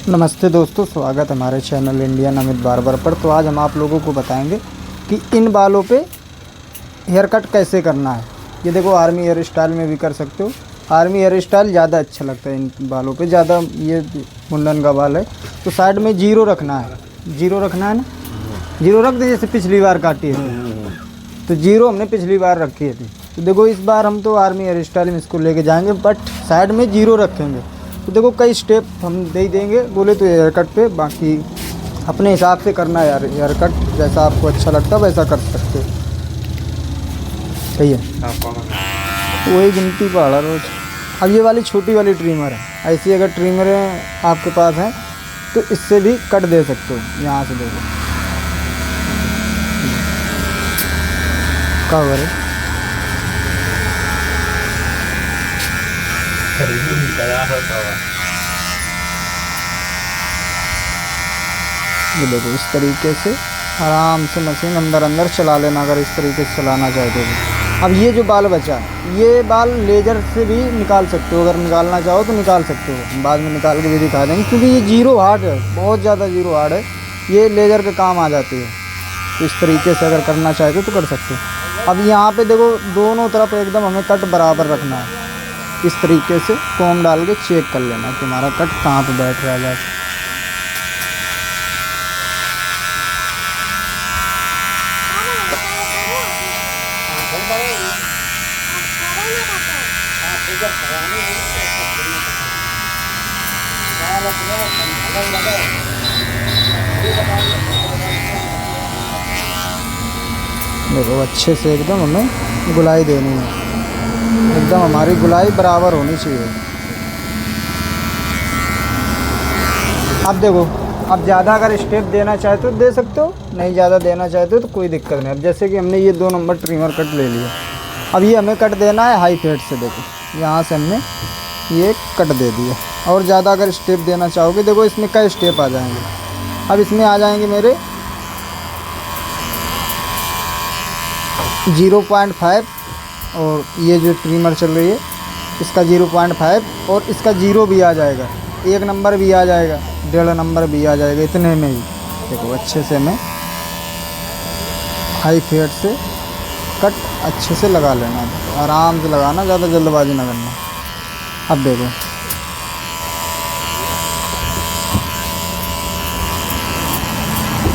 नमस्ते दोस्तों, स्वागत है हमारे चैनल इंडियन अमित बार्बर पर। तो आज हम आप लोगों को बताएंगे कि इन बालों पे हेयर कट कैसे करना है। ये देखो, आर्मी हेयर स्टाइल में भी कर सकते हो। आर्मी हेयर स्टाइल ज़्यादा अच्छा लगता है इन बालों पे, ज़्यादा। ये मुंडन का बाल है तो साइड में जीरो रखना है। जीरो रखना है ना, जीरो रख दे जैसे पिछली बार काटी है। तो जीरो हमने पिछली बार रखी थी। तो देखो, इस बार हम तो आर्मी हेयर स्टाइल में इसको लेके जाएंगे, बट साइड में जीरो रखेंगे। तो देखो, कई स्टेप हम दे ही देंगे बोले तो हेयर कट पे। बाकी अपने हिसाब से करना है यार, हेयर कट जैसा आपको अच्छा लगता है वैसा कर सकते हो। सही है, वही गिनती पड़ा रोज। अब ये वाली छोटी वाली ट्रिमर है, ऐसी अगर ट्रिमर आपके पास है तो इससे भी कट दे सकते हो। यहाँ से देखो कवर है। ये देखो, इस तरीके से आराम से मशीन अंदर अंदर चला लेना, अगर इस तरीके से चलाना चाहते हो। अब ये जो बाल बचा, ये बाल लेजर से भी निकाल सकते हो। अगर निकालना चाहो तो निकाल सकते हो, बाद में निकाल के भी दिखा देंगे, क्योंकि ये जीरो हार्ड है, बहुत ज़्यादा जीरो हार्ड है। ये लेजर के काम आ जाती है। तो इस तरीके से अगर करना चाहते हो तो कर सकते हो। अब यहाँ पे देखो, दोनों तरफ एकदम हमें कट बराबर रखना है। इस तरीके से कॉम डाल के चेक कर लेना कि हमारा कट कहाँ पे बैठ रहा है। देखो, अच्छे से एकदम हमें गुलाई देनी है, एकदम हमारी गुलाई बराबर होनी चाहिए। अब देखो, अब ज़्यादा अगर स्टेप देना चाहते हो दे सकते हो, नहीं ज़्यादा देना चाहते हो तो कोई दिक्कत नहीं। अब जैसे कि हमने ये 2 नंबर ट्रिमर कट ले लिया, अब ये हमें कट देना है हाई फेड से। देखो, यहाँ से हमने ये कट दे दिया। और ज़्यादा अगर स्टेप देना चाहोगे, देखो इसमें कई स्टेप आ जाएंगे। अब इसमें आ जाएंगे मेरे 0.5, और ये जो ट्रिमर चल रही है इसका 0.5, और इसका 0 भी आ जाएगा, 1 नंबर भी आ जाएगा, 1.5 नंबर भी आ जाएगा, इतने में ही। देखो, अच्छे से हमें हाई फेड से कट अच्छे से लगा लेना है, आराम से लगाना, ज़्यादा जल्दबाजी ना करना। अब देखो,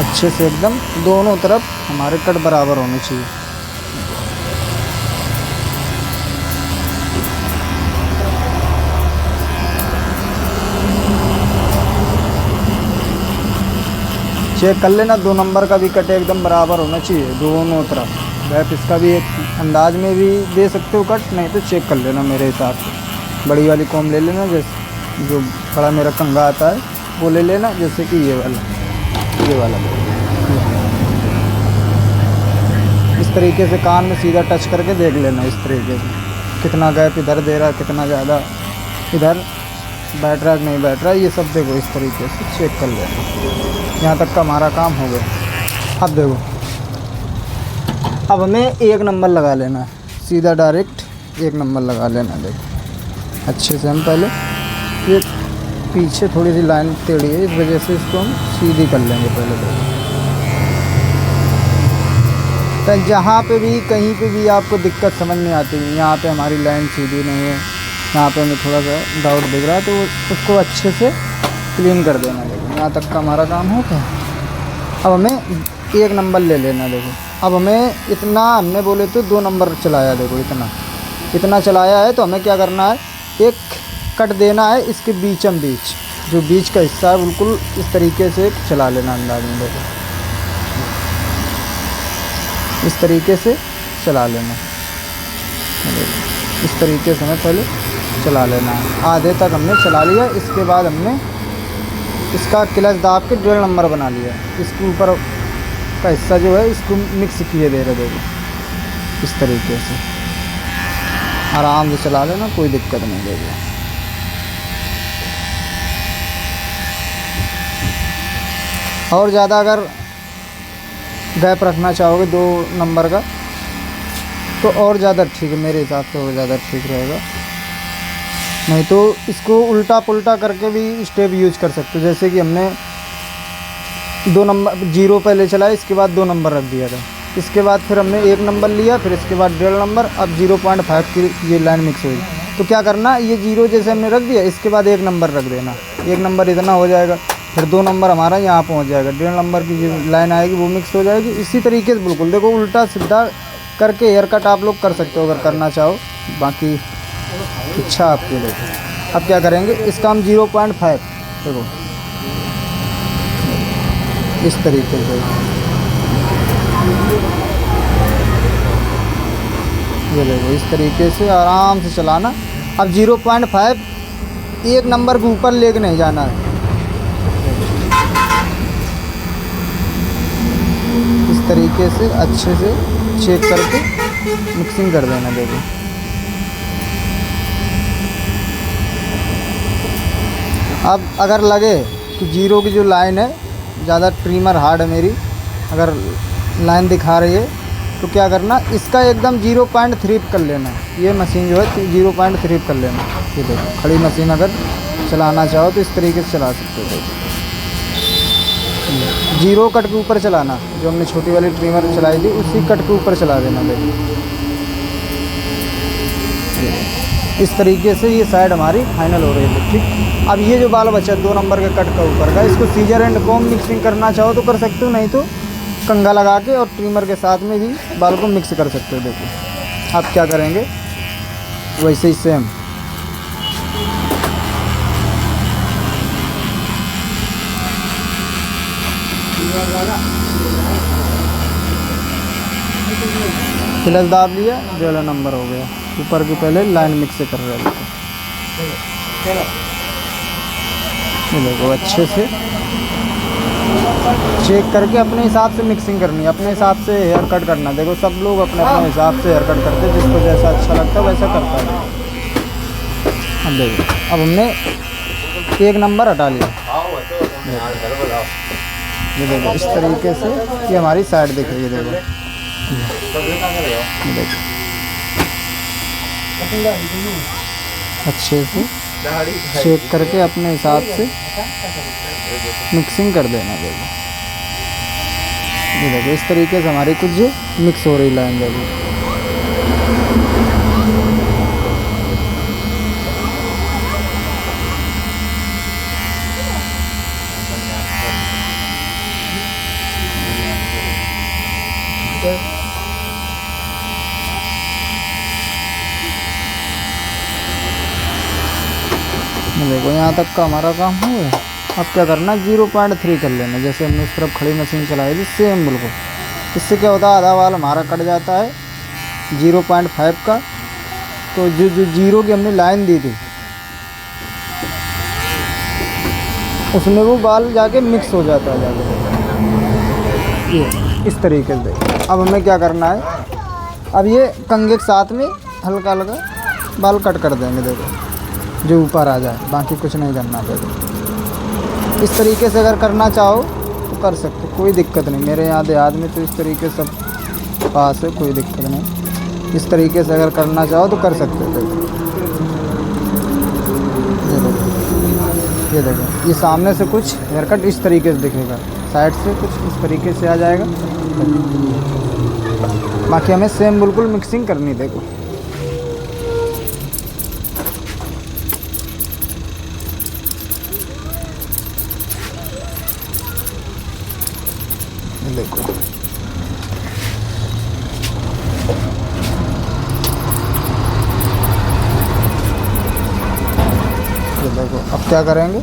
अच्छे से एकदम दोनों तरफ हमारे कट बराबर होने चाहिए। चेक कर लेना, 2 नंबर का भी कट एकदम बराबर होना चाहिए दोनों तरफ। गैप इसका भी एक अंदाज में भी दे सकते हो कट, नहीं तो चेक कर लेना मेरे हिसाब से। बड़ी वाली कॉम ले लेना, जैसे जो बड़ा मेरा कंघा आता है वो ले लेना, जैसे कि ये वाला इस तरीके से कान में सीधा टच करके देख लेना। इस तरीके से कितना गैप इधर दे रहा है, कितना ज़्यादा इधर बैठ रहा है कि नहीं बैठ रहा है, ये सब देखो इस तरीके से चेक कर लेना। यहाँ तक का हमारा काम हो गया। अब देखो, अब हमें 1 नंबर लगा लेना है, सीधा डायरेक्ट 1 नंबर लगा लेना। देखो, अच्छे से हम पहले ये पीछे थोड़ी सी लाइन टेढ़ी है, इस वजह से इसको हम सीधी कर लेंगे पहले। तो जहाँ पे भी कहीं पे भी आपको दिक्कत समझ में आती है, यहाँ पे हमारी लाइन सीधी नहीं है, यहाँ पे हमें थोड़ा सा डाउट दिख रहा है, तो उसको अच्छे से क्लीन कर देना। देखो, यहाँ तक का हमारा काम हो गया। अब हमें 1 नंबर ले लेना। देखो, अब हमें इतना, हमने बोले तो 2 नंबर चलाया, देखो इतना चलाया है, तो हमें क्या करना है, एक कट देना है इसके बीचम बीच, जो बीच का हिस्सा है बिल्कुल इस तरीके से चला लेना अंदाज में। देखो, इस तरीके से चला लेना। इस तरीके से हमें पहले चला लेना है, आधे तक हमने चला लिया। इसके बाद हमने इसका क्लच दाब के 1.5 नंबर बना लिया। इसके ऊपर का हिस्सा जो है इसको मिक्स किए दे रहे। देखो, इस तरीके से आराम से चला लेना, कोई दिक्कत नहीं देगी। और ज़्यादा अगर गैप रखना चाहोगे 2 नंबर का तो और ज़्यादा ठीक है, मेरे हिसाब से और ज़्यादा ठीक रहेगा। नहीं तो इसको उल्टा पुल्टा करके भी स्टेप यूज कर सकते हो। जैसे कि हमने 2 नंबर 0 पहले चलाया, इसके बाद 2 नंबर रख दिया था, इसके बाद फिर हमने 1 नंबर लिया, फिर इसके बाद 1.5 नंबर, अब 0.5 की ये लाइन मिक्स हुई। तो क्या करना, ये 0 जैसे हमने रख दिया, इसके बाद 1 नंबर रख देना, 1 नंबर इतना हो जाएगा, फिर 2 नंबर हमारा यहाँ पहुँच जाएगा, 1.5 नंबर की जो लाइन आएगी वो मिक्स हो जाएगी। इसी तरीके से बिल्कुल देखो उल्टा सीधा करके हेयर कट आप लोग कर सकते हो अगर करना चाहो, बाकी इच्छा आपकी। देखो अब क्या करेंगे, इसका हम 0.5 देखो इस तरीके से, ये देखो इस तरीके से आराम से चलाना। अब 0.5 1 नंबर के ऊपर लेके नहीं जाना है, इस तरीके से अच्छे से चेक करके मिक्सिंग कर देना। देखो अब अगर लगे कि 0 की जो लाइन है ज़्यादा ट्रिमर हार्ड है मेरी, अगर लाइन दिखा रही है तो क्या करना, इसका एकदम 0.3 कर लेना। ये मशीन जो है 0.3 कर लेना। ये देखो खड़ी मशीन अगर चलाना चाहो तो इस तरीके से चला सकते हो। 0 कट के ऊपर चलाना, जो हमने छोटी वाली ट्रिमर चलाई थी उसी कट के ऊपर चला देना। देखो इस तरीके से ये साइड हमारी फाइनल हो रही है। ठीक, अब ये जो बाल बचा 2 नंबर के कट का ऊपर का, इसको सीजर एंड कॉम मिक्सिंग करना चाहो तो कर सकते हो, नहीं तो कंघा लगा के और ट्रिमर के साथ में भी बाल को मिक्स कर सकते हो। देखो आप क्या करेंगे, वैसे ही सेम क्लच दाब लिया, 1.5 नंबर हो गया। ऊपर की पहले लाइन मिक्स कर रहे हैं। ये देखो अच्छे से चेक करके अपने हिसाब से मिक्सिंग करनी है, अपने हिसाब से हेयर कट करना। देखो सब लोग अपने अपने हिसाब से हेयर कट करते हैं, जिसको जैसा अच्छा लगता है वैसा करता है। अब देखो अब हमने 1 नंबर हटा लिया। ये देखो इस तरीके से ये हमारी साइड दिख रही है। देखो अच्छे से चेक करके अपने हिसाब से मिक्सिंग कर देना। देखो ये देखो इस तरीके से हमारी कुछ मिक्स हो रही लाइन। देखो देखो यहाँ तक का हमारा काम हो गया। अब क्या करना, 0.3 कर लेना, जैसे हमने उस तरफ खड़ी मशीन चलाई थी सेम बिल्कुल। इससे क्या होता है, आधा बाल हमारा कट जाता है 0.5 का। तो जो 0 की हमने लाइन दी थी उसमें वो बाल जाके मिक्स हो जाता है जाके। ये इस तरीके से। अब हमें क्या करना है, अब ये कंघे के साथ में हल्का हल्का बाल कट कर देंगे। देखो जो ऊपर आ जाए, बाकी कुछ नहीं करना। देखो इस तरीके से अगर करना चाहो तो कर सकते, कोई दिक्कत नहीं। मेरे यहाँ देहात में तो इस तरीके सब पास है, कोई दिक्कत नहीं। इस तरीके से अगर करना चाहो तो कर सकते हो। देखो ये देखो ये सामने से कुछ हेयर कट इस तरीके से दिखेगा, साइड से कुछ इस तरीके से आ जाएगा। बाकी हमें सेम बिल्कुल मिक्सिंग करनी। देखो देखो ये देखो अब क्या करेंगे,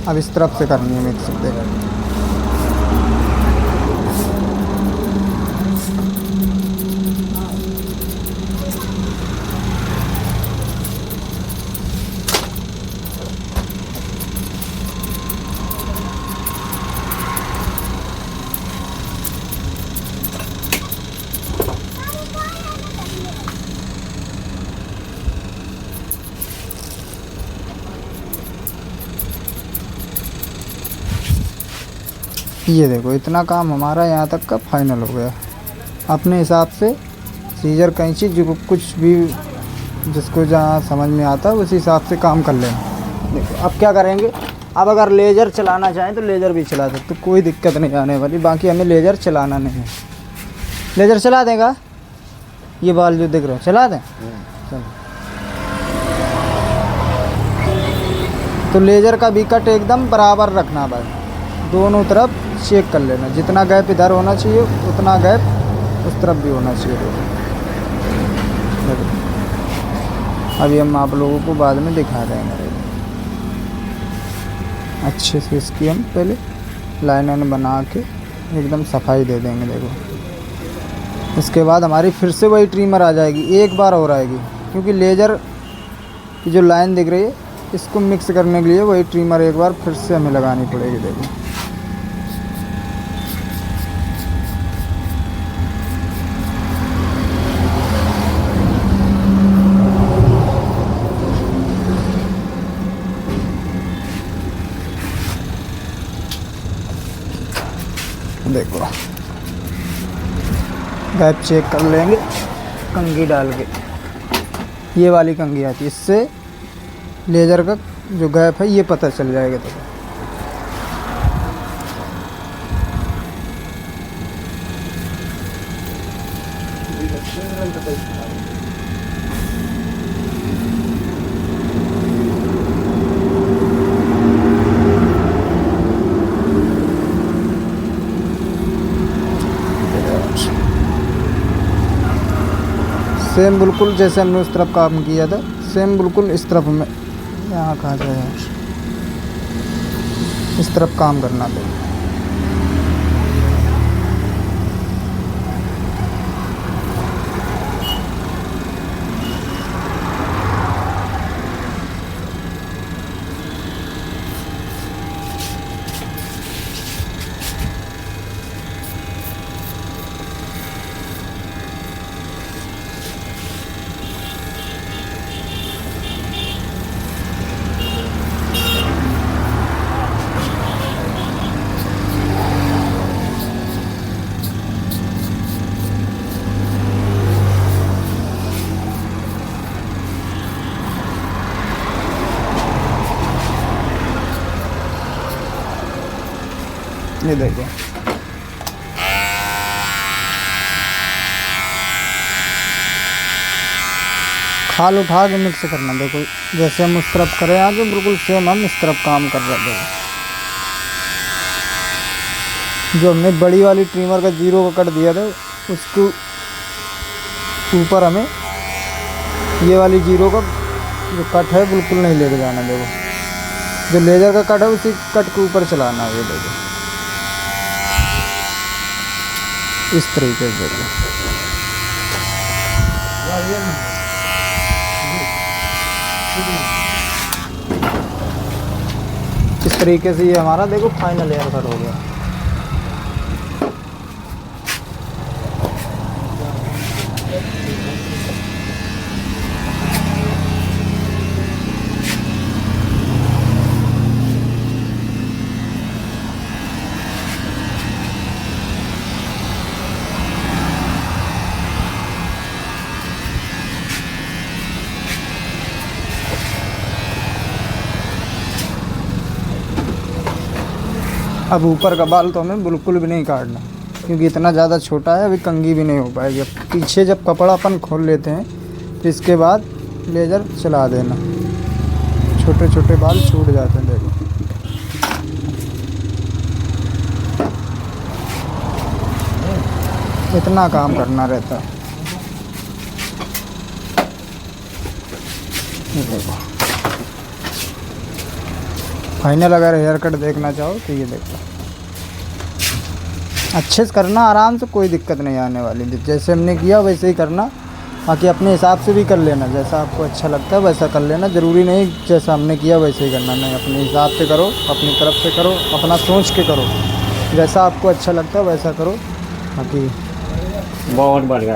अब इस तरफ से करनी है मिक्सिंग। देखो ये देखो इतना काम हमारा यहाँ तक का फाइनल हो गया। अपने हिसाब से सीजर कैंची जो कुछ भी जिसको जहाँ समझ में आता है उसी हिसाब से काम कर लेना। देखो अब क्या करेंगे, अब अगर लेज़र चलाना चाहें तो लेज़र भी चला सकते, तो कोई दिक्कत नहीं आने वाली। बाकी हमें लेज़र चलाना नहीं है। लेज़र चला देगा, ये बाल जो दिख रहे हो चला दें। चलो, तो लेज़र का भी कट एकदम बराबर रखना भाई, दोनों तरफ चेक कर लेना। जितना गैप इधर होना चाहिए उतना गैप उस तरफ भी होना चाहिए। देखो अभी हम आप लोगों को बाद में दिखा देंगे। अच्छे से इसकी हम पहले लाइन बना के एकदम सफाई दे देंगे। देखो इसके बाद हमारी फिर से वही ट्रिमर आ जाएगी, एक बार और आएगी, क्योंकि लेज़र की जो लाइन दिख रही है इसको मिक्स करने के लिए वही ट्रिमर एक बार फिर से हमें लगानी पड़ेगी। देखो देखो गैप चेक कर लेंगे कंघी डाल के। ये वाली कंघी आती है, इससे लेज़र का जो गैप है ये पता चल जाएगा। तो सेम बिल्कुल जैसे हमने उस तरफ काम किया था, सेम बिल्कुल इस तरफ में, यहाँ कहाँ जाए, इस तरफ काम करना था। ये देखो खाल उठा के मिक्स करना। देखो जैसे हम उस तरफ करें आगे, बिल्कुल सेम हम इस तरफ काम कर रहे हैं। जो हमने बड़ी वाली ट्रिमर का 0 का कट दिया था उसको ऊपर हमें ये वाली 0 का जो कट है बिल्कुल नहीं लेके जाना। देखो जो लेज़र का कट है उसी कट के ऊपर चलाना है। ये देखो इस तरीके से देखो। इस तरीके से ये हमारा देखो फाइनल हेयर कट हो गया। अब ऊपर का बाल तो हमें बिल्कुल भी नहीं काटना, क्योंकि इतना ज़्यादा छोटा है, अभी कंघी भी नहीं हो पाएगी। अब पीछे जब कपड़ा अपन खोल लेते हैं तो इसके बाद लेज़र चला देना, छोटे छोटे बाल छूट जाते हैं। देखो इतना काम करना रहता है। देखो फाइनल अगर हेयर कट देखना चाहो तो ये देखो, अच्छे से करना, आराम से, कोई दिक्कत नहीं आने वाली। जैसे हमने किया वैसे ही करना, बाकी अपने हिसाब से भी कर लेना, जैसा आपको अच्छा लगता है वैसा कर लेना। ज़रूरी नहीं जैसा हमने किया वैसे ही करना, नहीं, अपने हिसाब से करो, अपनी तरफ से करो, अपना सोच के करो, जैसा आपको अच्छा लगता है वैसा करो। बाकी बहुत बढ़िया